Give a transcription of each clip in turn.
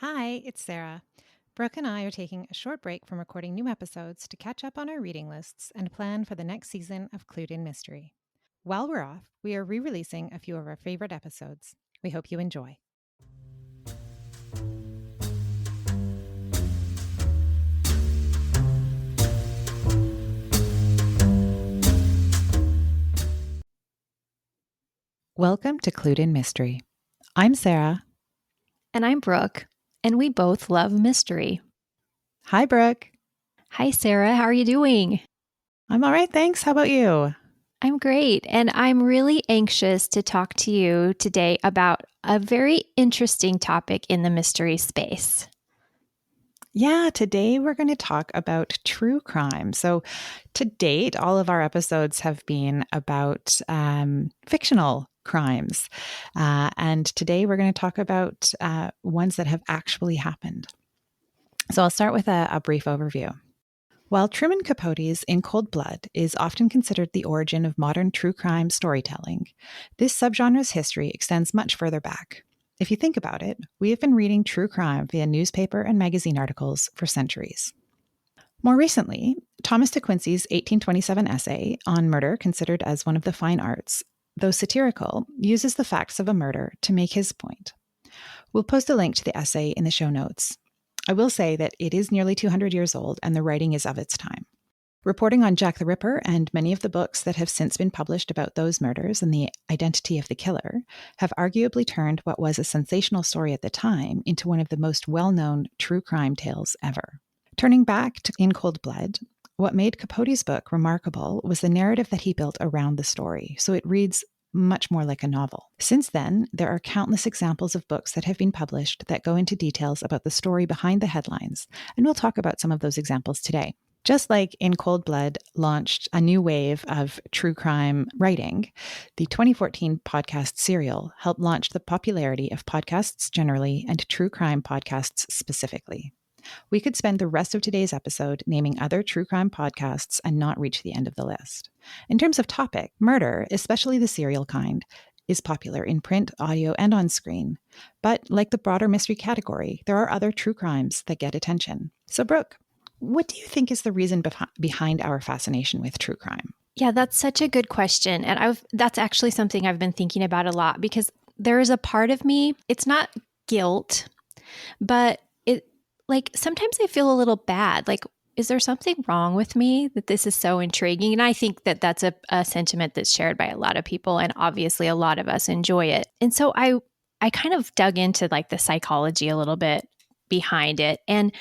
Hi, it's Sarah. Brooke and I are taking a short break from recording new episodes to catch up on our reading lists and plan for the next season of Clued in Mystery. While we're off, we are re-releasing a few of our favorite episodes. We hope you enjoy. Welcome to Clued in Mystery. I'm Sarah. And I'm Brooke, and we both love mystery. Hi, Brooke. Hi, Sarah. How are you doing? I'm all right, thanks. How about you? I'm great, and I'm really anxious to talk to you today about a very interesting topic in the mystery space. Yeah, today we're going to talk about true crime. So, to date, all of our episodes have been about fictional crimes. And today we're going to talk about ones that have actually happened. So, I'll start with a brief overview. While Truman Capote's In Cold Blood is often considered the origin of modern true crime storytelling, this subgenre's history extends much further back. If you think about it, we have been reading true crime via newspaper and magazine articles for centuries. More recently, Thomas de Quincey's 1827 essay on murder, considered as one of the fine arts, though satirical, uses the facts of a murder to make his point. We'll post a link to the essay in the show notes. I will say that it is nearly 200 years old and the writing is of its time. Reporting on Jack the Ripper and many of the books that have since been published about those murders and the identity of the killer have arguably turned what was a sensational story at the time into one of the most well-known true crime tales ever. Turning back to In Cold Blood, what made Capote's book remarkable was the narrative that he built around the story, so it reads much more like a novel. Since then, there are countless examples of books that have been published that go into details about the story behind the headlines, and we'll talk about some of those examples today. Just like In Cold Blood launched a new wave of true crime writing, the 2014 podcast Serial helped launch the popularity of podcasts generally and true crime podcasts specifically. We could spend the rest of today's episode naming other true crime podcasts and not reach the end of the list. In terms of topic, murder, especially the serial kind, is popular in print, audio, and on screen. But like the broader mystery category, there are other true crimes that get attention. So, Brooke, what do you think is the reason behind our fascination with true crime? Yeah, that's such a good question. And that's actually something I've been thinking about a lot because there is a part of me, it's not guilt, but sometimes I feel a little bad. Like, is there something wrong with me that this is so intriguing? And I think that that's a sentiment that's shared by a lot of people. And obviously a lot of us enjoy it. And so I kind of dug into like the psychology a little bit behind it. And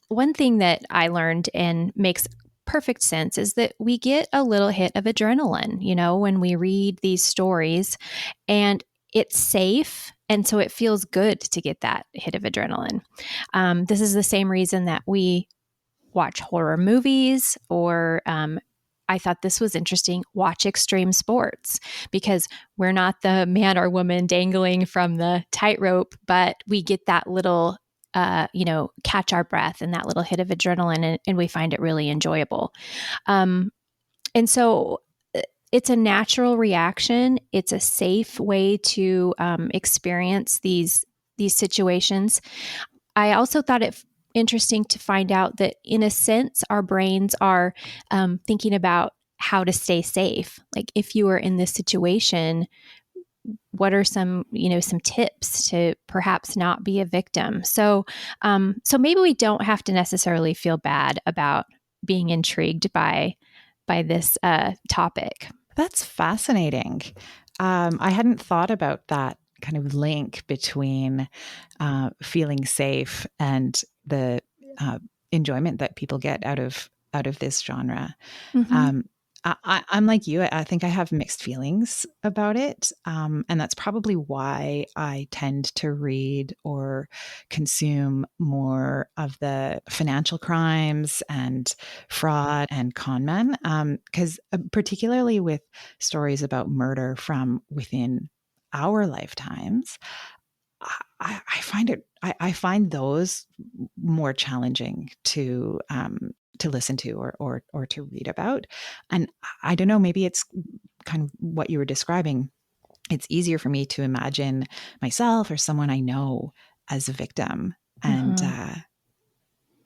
one thing that I learned and makes perfect sense is that we get a little hit of adrenaline, when we read these stories, and it's safe. And so it feels good to get that hit of adrenaline. This is the same reason that we watch horror movies, or I thought this was interesting, watch extreme sports, because we're not the man or woman dangling from the tightrope, but we get that little, catch our breath and that little hit of adrenaline, and we find it really enjoyable. And so it's a natural reaction. It's a safe way to experience these situations. I also thought it interesting to find out that, in a sense, our brains are thinking about how to stay safe. Like, if you are in this situation, what are some tips to perhaps not be a victim? So maybe we don't have to necessarily feel bad about being intrigued by this topic. That's fascinating. I hadn't thought about that kind of link between feeling safe and the enjoyment that people get out of this genre. Mm-hmm. I'm like you. I think I have mixed feelings about it. And that's probably why I tend to read or consume more of the financial crimes and fraud and con men. Because particularly with stories about murder from within our lifetimes, I find those more challenging to listen to or to read about. And I don't know, maybe it's kind of what you were describing. It's easier for me to imagine myself or someone I know as a victim. And Mhm.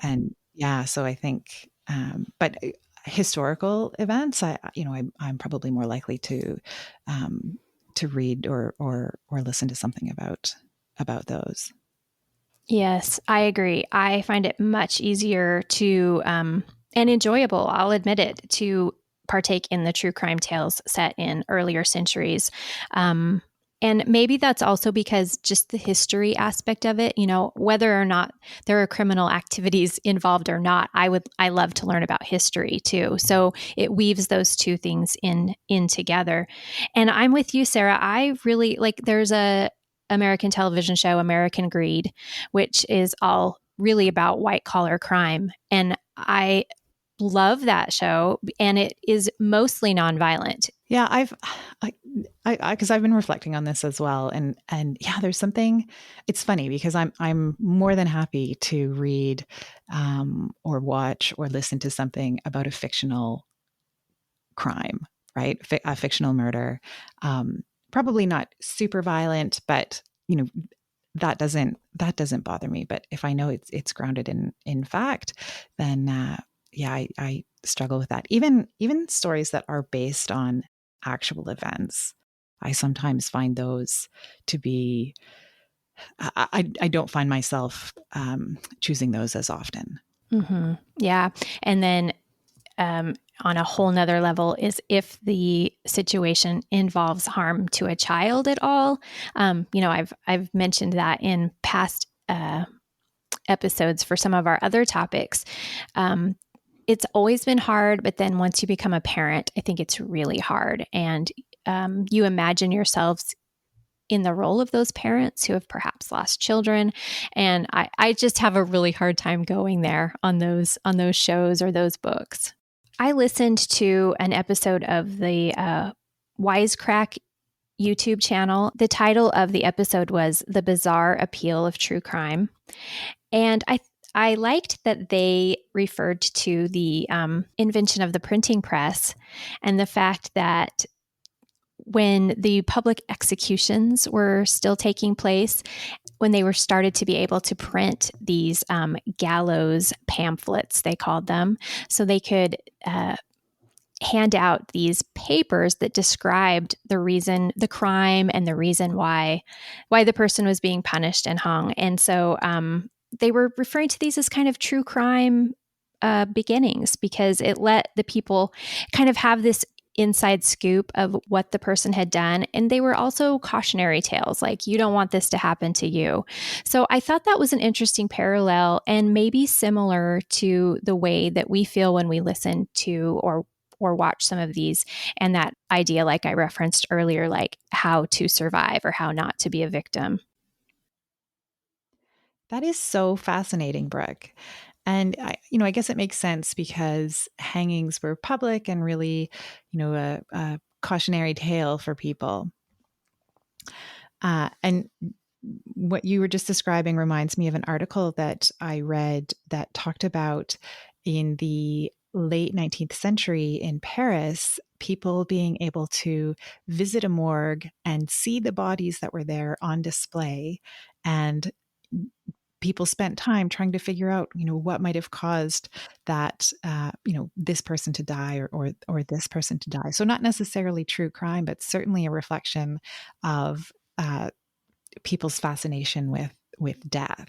and yeah, so I think, but historical events, I'm probably more likely to read or listen to something about those. Yes, I agree. I find it much easier to and enjoyable, I'll admit it, to partake in the true crime tales set in earlier centuries. Um, and maybe that's also because just the history aspect of it, whether or not there are criminal activities involved or not, I love to learn about history too. So it weaves those two things in together. And I'm with you, Sarah. I really like there's a American television show, American Greed, which is all really about white collar crime. And I love that show, and it is mostly nonviolent. Yeah, because I've been reflecting on this as well, and yeah, there's something. It's funny because I'm more than happy to read, or watch or listen to something about a fictional crime, right? A fictional murder, probably not super violent, but that doesn't bother me. But if I know it's grounded in fact, then yeah, I struggle with that. Even stories that are based on actual events, I sometimes find those to be. I don't find myself choosing those as often. Mm-hmm. Yeah. And then on a whole nother level is if the situation involves harm to a child at all. I've mentioned that in past episodes for some of our other topics. It's always been hard, but then once you become a parent, I think it's really hard. And you imagine yourselves in the role of those parents who have perhaps lost children. And I just have a really hard time going there on those shows or those books. I listened to an episode of the Wisecrack YouTube channel. The title of the episode was The Bizarre Appeal of True Crime. And I liked that they referred to the invention of the printing press and the fact that when the public executions were still taking place, when they were started to be able to print these gallows pamphlets, they called them, so they could hand out these papers that described the crime, and the reason why the person was being punished and hung. And so they were referring to these as kind of true crime beginnings, because it let the people kind of have this inside scoop of what the person had done. And they were also cautionary tales, like, you don't want this to happen to you. So I thought that was an interesting parallel, and maybe similar to the way that we feel when we listen to or watch some of these, and that idea, like I referenced earlier, like how to survive or how not to be a victim. That is so fascinating, Brooke. And I guess it makes sense because hangings were public and really, a cautionary tale for people. And what you were just describing reminds me of an article that I read that talked about in the late 19th century in Paris, people being able to visit a morgue and see the bodies that were there on display. And people spent time trying to figure out, what might have caused that, this person to die or this person to die. So not necessarily true crime, but certainly a reflection of people's fascination with death.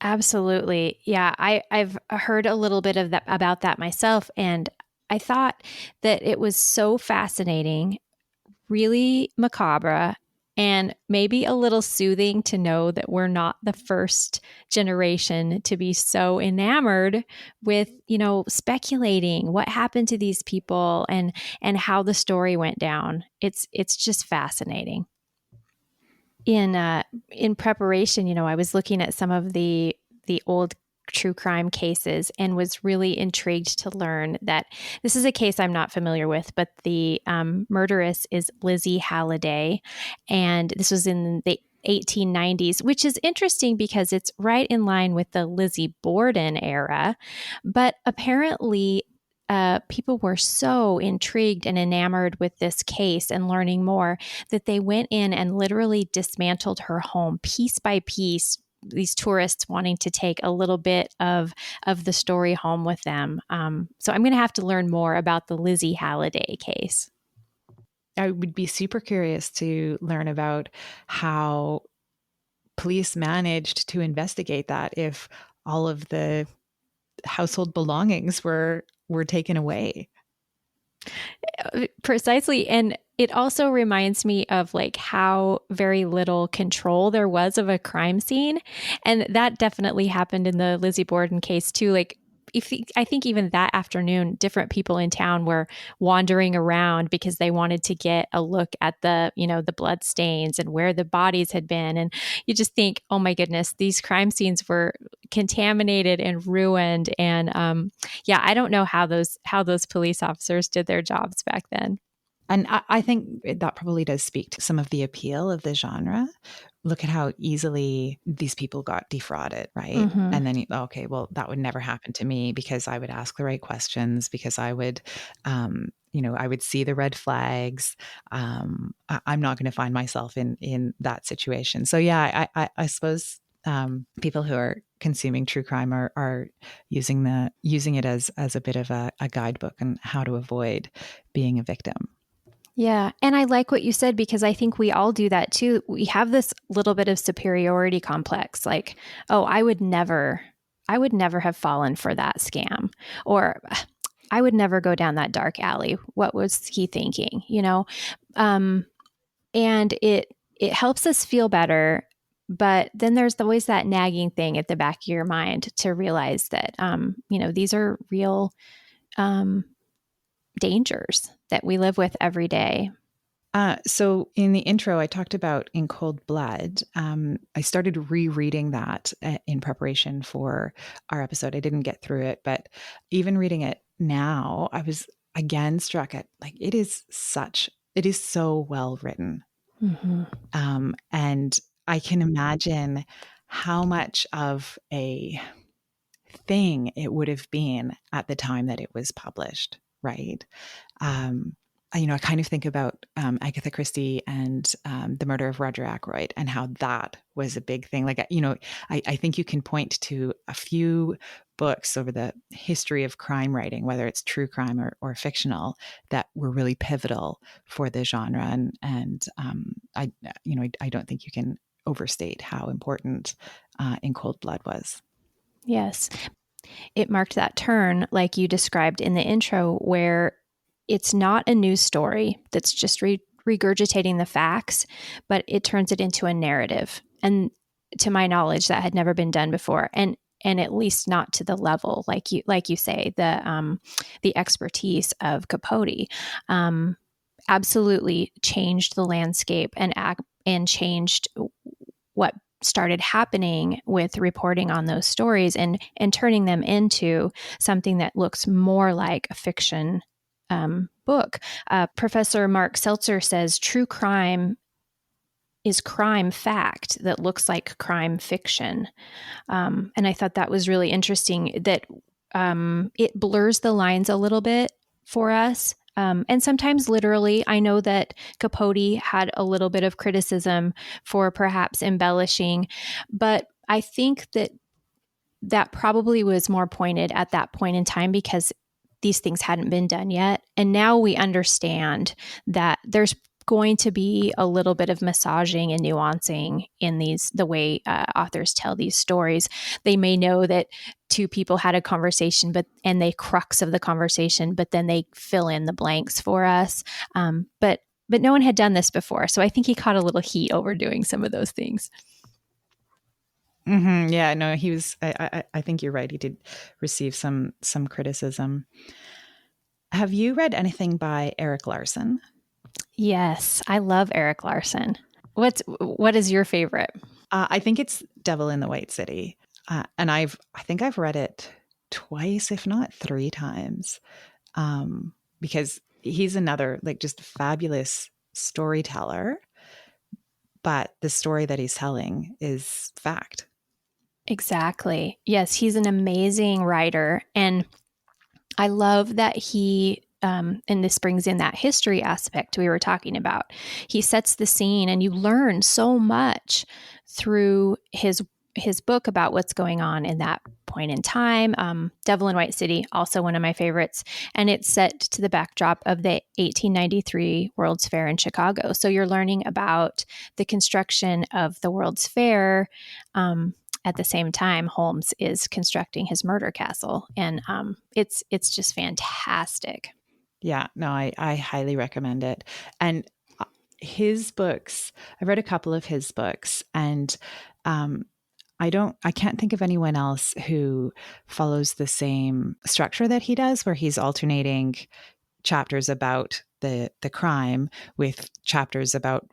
Absolutely. Yeah, I've heard a little bit of that about that myself, and I thought that it was so fascinating, really macabre, and maybe a little soothing to know that we're not the first generation to be so enamored with, speculating what happened to these people and how the story went down. It's just fascinating. In preparation, I was looking at some of the old true crime cases and was really intrigued to learn that this is a case I'm not familiar with, but the murderess is Lizzie Halliday, and this was in the 1890s, which is interesting because it's right in line with the Lizzie Borden era. But apparently, people were so intrigued and enamored with this case and learning more that they went in and literally dismantled her home piece by piece. These tourists wanting to take a little bit of the story home with them. So I'm going to have to learn more about the Lizzie Halliday case. I would be super curious to learn about how police managed to investigate that if all of the household belongings were taken away. Precisely. And it also reminds me of like how very little control there was of a crime scene. And that definitely happened in the Lizzie Borden case too. Like I think even that afternoon, different people in town were wandering around because they wanted to get a look at the blood stains and where the bodies had been. And you just think, oh my goodness, these crime scenes were contaminated and ruined. And I don't know how those police officers did their jobs back then. And I think that probably does speak to some of the appeal of the genre. Look at how easily these people got defrauded, right? Mm-hmm. And then, okay, well, that would never happen to me because I would ask the right questions, because I would, I would see the red flags. I'm not going to find myself in that situation. So yeah, I suppose people who are consuming true crime are using it as a bit of a guidebook on how to avoid being a victim. Yeah. And I like what you said because I think we all do that too. We have this little bit of superiority complex like, oh, I would never have fallen for that scam, or I would never go down that dark alley. What was he thinking? And it helps us feel better. But then there's always that nagging thing at the back of your mind to realize that, these are real dangers that we live with every day. So in the intro, I talked about In Cold Blood. I started rereading that in preparation for our episode. I didn't get through it, but even reading it now, I was again struck at like it is so well written. Mm-hmm. And I can imagine how much of a thing it would have been at the time that it was published, right? I kind of think about Agatha Christie and the murder of Roger Ackroyd and how that was a big thing. Like, I think you can point to a few books over the history of crime writing, whether it's true crime or fictional, that were really pivotal for the genre. And I don't think you can overstate how important In Cold Blood was. Yes. It marked that turn, like you described in the intro, where it's not a news story that's just regurgitating the facts, but it turns it into a narrative. And to my knowledge, that had never been done before. And at least not to the level, like you say, the expertise of Capote absolutely changed the landscape and changed what started happening with reporting on those stories and turning them into something that looks more like a fiction book. Professor Mark Seltzer says true crime is crime fact that looks like crime fiction. And I thought that was really interesting that it blurs the lines a little bit for us. And sometimes literally, I know that Capote had a little bit of criticism for perhaps embellishing, but I think that probably was more pointed at that point in time because these things hadn't been done yet. And now we understand that there's going to be a little bit of massaging and nuancing in the way authors tell these stories. They may know that two people had a conversation, and the crux of the conversation, but then they fill in the blanks for us. But no one had done this before, so I think he caught a little heat over doing some of those things. Mm-hmm. Yeah, no, he was. I think you're right. He did receive some criticism. Have you read anything by Erik Larson? Yes, I love Erik Larson. What is your favorite? I think it's Devil in the White City, and I think I've read it twice, if not three times, because he's another like just fabulous storyteller. But the story that he's telling is fact. Exactly. Yes, he's an amazing writer, and I love that he, and this brings in that history aspect we were talking about. He sets the scene, and you learn so much through his book about what's going on in that point in time. Devil in White City, also one of my favorites, and it's set to the backdrop of the 1893 World's Fair in Chicago. So you're learning about the construction of the World's Fair. At the same time, Holmes is constructing his murder castle, and it's just fantastic. Yeah, no, I highly recommend it. And his books, I've read a couple of his books, and I can't think of anyone else who follows the same structure that he does, where he's alternating chapters about the crime with chapters about,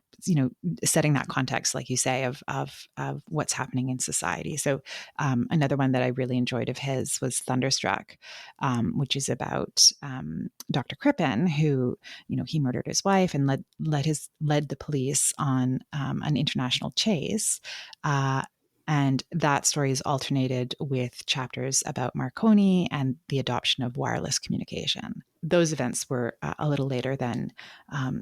setting that context, like you say, of what's happening in society. So another one that I really enjoyed of his was Thunderstruck, which is about Dr. Crippen, who, he murdered his wife and led the police on an international chase. And that story is alternated with chapters about Marconi and the adoption of wireless communication. Those events were a little later than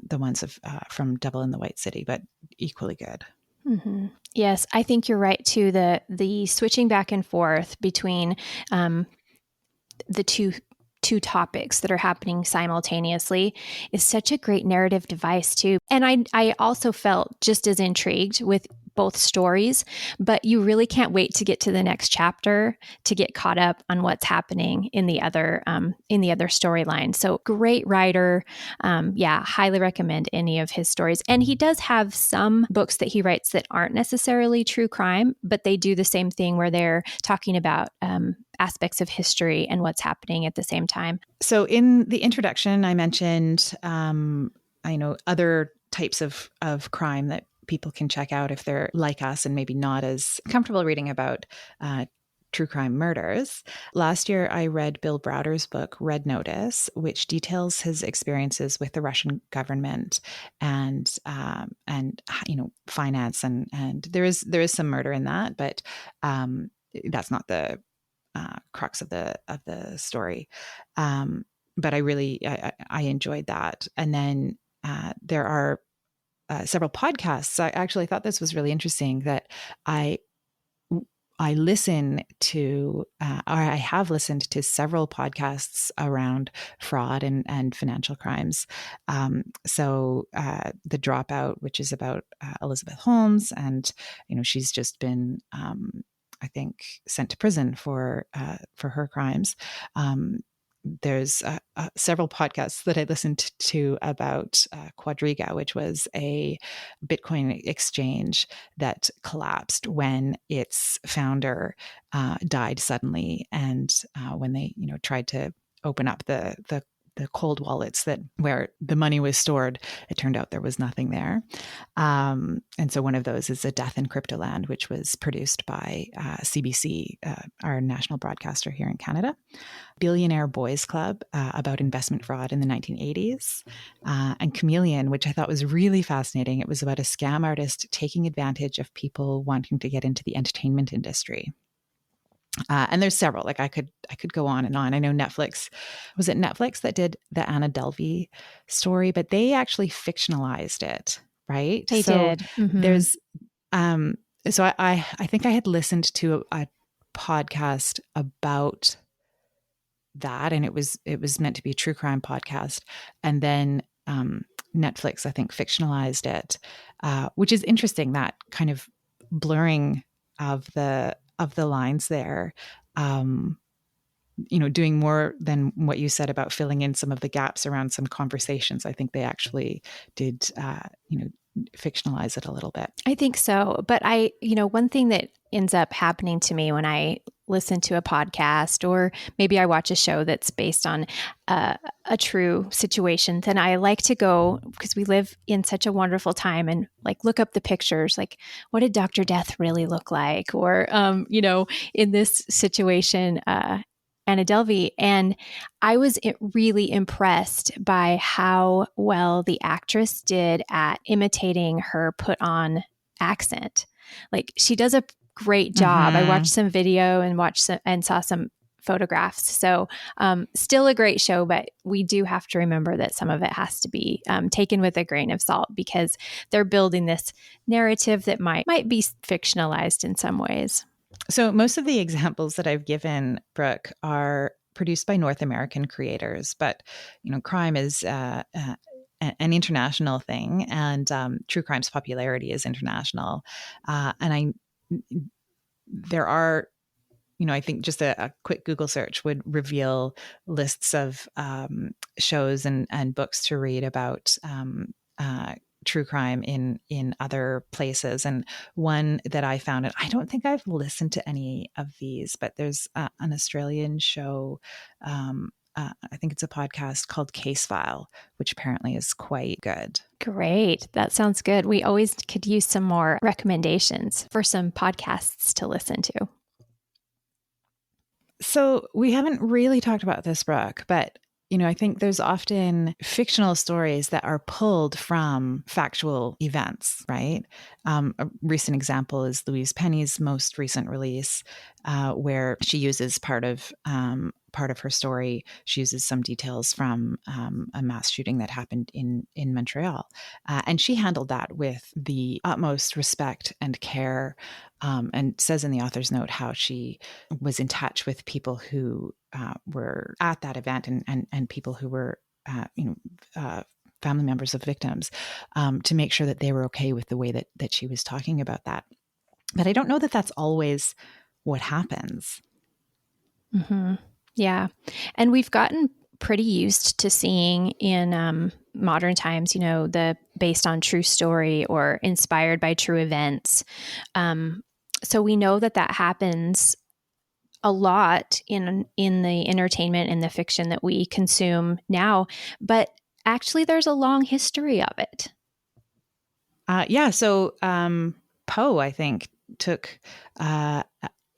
the ones from Devil in the White City, but equally good. Mm-hmm. Yes, I think you're right too. The switching back and forth between the two topics that are happening simultaneously is such a great narrative device too. And I also felt just as intrigued with both stories, but you really can't wait to get to the next chapter to get caught up on what's happening in the other storyline. So great writer. Yeah, highly recommend any of his stories. And he does have some books that he writes that aren't necessarily true crime, but they do the same thing where they're talking about aspects of history and what's happening at the same time. So in the introduction, I mentioned, I know other types of crime that people can check out if they're like us and maybe not as comfortable reading about true crime murders. Last year, I read Bill Browder's book, Red Notice, which details his experiences with the Russian government and finance, and there is some murder in that, but that's not the crux of the story. But I enjoyed that. And then there are several podcasts. I actually thought this was really interesting that I listen to, or I have listened to several podcasts around fraud and financial crimes. So the Dropout, which is about Elizabeth Holmes, and she's just been, I think, sent to prison for her crimes. There's several podcasts that I listened to about Quadriga, which was a Bitcoin exchange that collapsed when its founder died suddenly, and when they tried to open up the cold wallets where the money was stored, it turned out there was nothing there. And so one of those is A Death in Cryptoland, which was produced by CBC, our national broadcaster here in Canada. Billionaire Boys Club, about investment fraud in the 1980s. And Chameleon, which I thought was really fascinating. It was about a scam artist taking advantage of people wanting to get into the entertainment industry. And there's several, like I could go on and on. I know was it Netflix that did the Anna Delvey story, but they actually fictionalized it, right? They did. Mm-hmm. There's, so I think I had listened to a podcast about that, and it was meant to be a true crime podcast. And then Netflix, I think, fictionalized it, which is interesting, that kind of blurring of the lines there, doing more than what you said about filling in some of the gaps around some conversations. I think they actually did, fictionalize it a little bit. I think so. But one thing that ends up happening to me when I listen to a podcast, or maybe I watch a show that's based on a true situation, then I like to go, because we live in such a wonderful time, and like look up the pictures, like what did Dr. Death really look like? Or, in this situation, Anna Delvey. And I was really impressed by how well the actress did at imitating her put on accent. Like, she does a great job. Mm-hmm. I watched some video and saw some photographs. So still a great show, but we do have to remember that some of it has to be taken with a grain of salt because they're building this narrative that might be fictionalized in some ways. So most of the examples that I've given, Brooke, are produced by North American creators, but crime is an international thing, and true crime's popularity is international. And there are, I think just a quick Google search would reveal lists of shows and books to read about true crime in other places. And one that I found, and I don't think I've listened to any of these, but there's an Australian show. I think it's a podcast called Case File, which apparently is quite good. Great. That sounds good. We always could use some more recommendations for some podcasts to listen to. So we haven't really talked about this, Brooke, but I think there's often fictional stories that are pulled from factual events, right? A recent example is Louise Penny's most recent release, where she uses part of her story. She uses some details from a mass shooting that happened in Montreal, and she handled that with the utmost respect and care, and says in the author's note how she was in touch with people who were at that event and people who were family members of victims, to make sure that they were okay with the way that she was talking about that. But I don't know that that's always what happens. Mm-hmm. Yeah. And we've gotten pretty used to seeing in modern times, the based on true story or inspired by true events. So we know that happens a lot in the entertainment and the fiction that we consume now, but actually there's a long history of it. So Poe, I think, took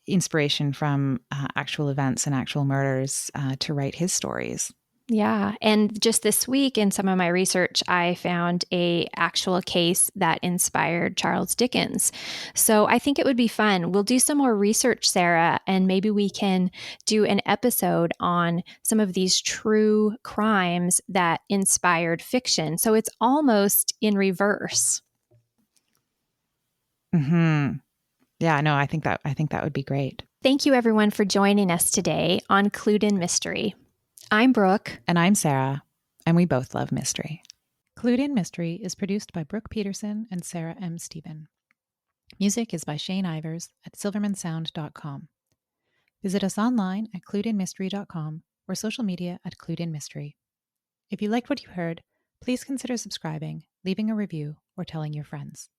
inspiration from actual events and actual murders to write his stories. Yeah. And just this week in some of my research, I found a actual case that inspired Charles Dickens. So I think it would be fun. We'll do some more research, Sarah, and maybe we can do an episode on some of these true crimes that inspired fiction. So it's almost in reverse. Mm-hmm. Yeah, no, I think that would be great. Thank you everyone for joining us today on Clued in Mystery. I'm Brooke. And I'm Sarah, and we both love mystery. Clued in Mystery is produced by Brooke Peterson and Sarah M. Stephen. Music is by Shane Ivers at silvermansound.com. Visit us online at cluedinmystery.com or social media at Clued in Mystery. If you liked what you heard, please consider subscribing, leaving a review, or telling your friends.